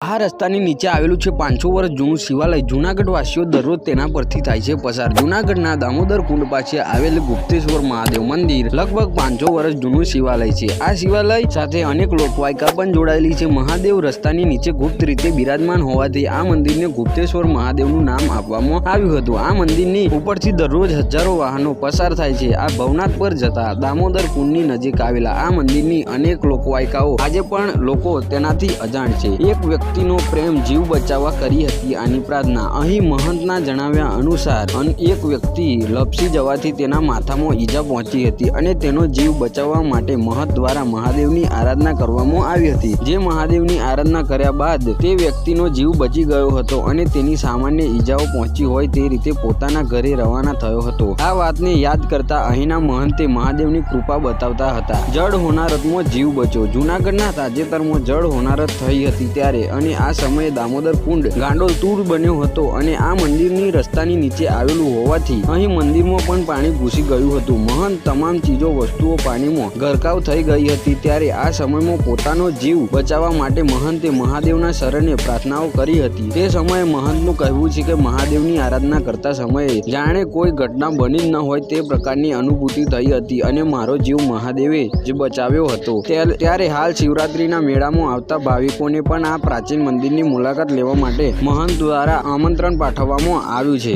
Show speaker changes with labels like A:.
A: આ રસ્તાની નીચે આવેલું છે 500 વર્ષ જૂનું શિવાલય। જૂનાગઢ વાસીઓ દરરોજ તેના પરથી થાય છે પસાર। જૂનાગઢના દામોદર કુંડ પાસે આવેલ ગુપ્તેશ્વર મહાદેવ મંદિર લગભગ 500 વર્ષ જૂનું શિવાલય છે। આ શિવાલય સાથે અનેક લોકવાયકા પણ જોડાયેલી છે। મહાદેવ રસ્તાની નીચે ગુપ્ત રીતે બિરાજમાન હોવાથી આ મંદિરને ગુપ્તેશ્વર મહાદેવનું નામ આપવામાં આવ્યું હતું। આ મંદિરની ઉપરથી દરરોજ હજારો વાહનો પસાર થાય છે। આ ભવનાથ પર જતા દામોદર કુંડની નજીક આવેલા આ મંદિરની અનેક લોકવાયકાઓ આજે પણ લોકો તેનાથી અજાણ છે। એક વ્યક્તિનો પ્રેમ જીવ બચાવવા કરી હતી આની પ્રાર્થના। અહીં મહંતના જણાવ્યા અનુસાર એક વ્યક્તિ લપસી જવાથી તેના માથામાં ઈજા પહોંચી હતી અને તેનો જીવ બચાવવા માટે મહંત દ્વારા મહાદેવની આરાધના કરવામાં આવી હતી। જે મહાદેવની આરાધના કર્યા બાદ તે વ્યક્તિનો જીવ બચી ગયો હતો અને તેની સામાન્ય ઈજાઓ પહોંચી હોય તે રીતે પોતાના ઘરે રવાના થયો હતો। આ વાતને યાદ કરતા અહીંના મહંતે મહાદેવની કૃપા બતાવતા હતા। જળ હોનારતમાં જીવ બચ્યો। જૂનાગઢના તાજેતરમાં જળ હોનારત થઈ હતી ત્યારે અને આ સમયે દામોદર કુંડ ગાંડોતૂર બન્યો હતો અને આ મંદિરની રસ્તાની નીચે આવેલું હોવાથી અહીં મંદિરમાં પણ પાણી ઘૂસી ગયું હતું। મહંત તમામ ચીજો વસ્તુઓ પાણીમાં ગરકાવ થઈ ગઈ હતી ત્યારે આ સમયમાં પોતાનો જીવ બચાવવા માટે મહંતે મહાદેવના શરણે પ્રાર્થનાઓ કરી હતી। તે સમયે મહંતનું કહેવું છે કે મહાદેવની આરાધના કરતા સમયે જાણે કોઈ ઘટના બની જ ન હોય તે પ્રકારની અનુભૂતિ થઈ હતી અને મારો જીવ મહાદેવે જ બચાવ્યો હતો। ત્યારે હાલ શિવરાત્રીના મેળામાં આવતા ભાવિકોને પણ આ પ્રાચીન મંદિરની મુલાકાત લેવા માટે મહંત દ્વારા આમંત્રણ પાઠવવામાં આવ્યું છે।